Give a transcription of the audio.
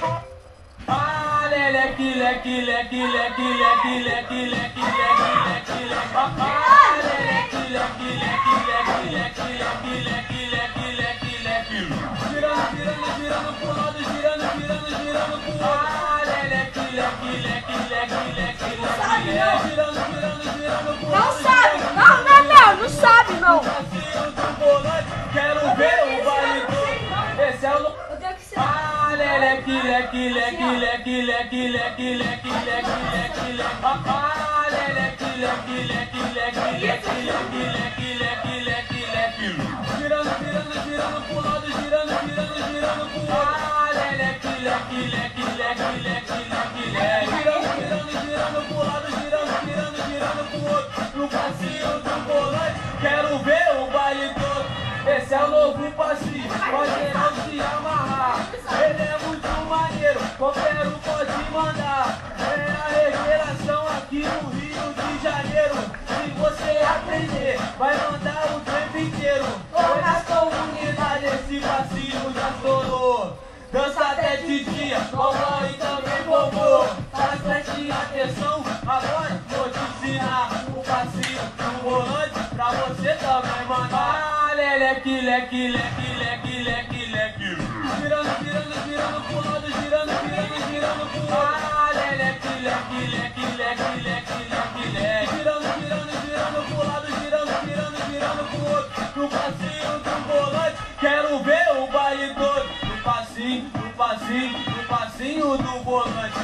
Ah, leque, leque, leque, leque, leque, leque, leque, leque, leque, leque. Ah, leque, leque, leque, leque, leque, leque, leque, leque, leque, leque. Girando, girando, girando pro lado, girando, girando, girando pro outro. Ah, leque, leque, leque, leque, leque, leque, leque. Girando, girando, girando pro Não lado. sabe. Não sabe, não. Quero ver o baile todo. Esse é o Eu tenho que ser. ah, leque, leque, leque, leque, leque, leque, leque, leque, leque, leque. Ah, leque, leque, leque, leque, leque, leque, leque, leque, leque, leque. Girando, girando, girando pro lado, girando, girando, girando pro outro. Ah, leque, leque, leque, leque, leque, leque, leque. Girando, girando, girando pro lado, girando, girando, girando pro outro. No passinho do volante, quero ver o baile todo. Esse é o novo passinho, pode não se amarrar. Ele é muito maneiro, qualquer um pode mandar. É a revelação aqui no Rio de Janeiro. Se você aprender, vai mandar o tempo inteiro. Foi na comunidade, esse passinho já estourou. Dança até de dia, vovó e também vovô. Preste atenção, agora vou te ensinar o passinho do volante pra você também mandar. Leque, leque, leque, leque, leque, leque. Girando, girando, girando pro lado, girando, girando, girando pro outro. Ah, leque, leque, leque, leque, leque, leque, leque. Girando, girando, girando pro lado, girando, girando, girando pro outro. No passinho do volante, quero ver o baile todo. No passinho, no passinho, no passinho do volante.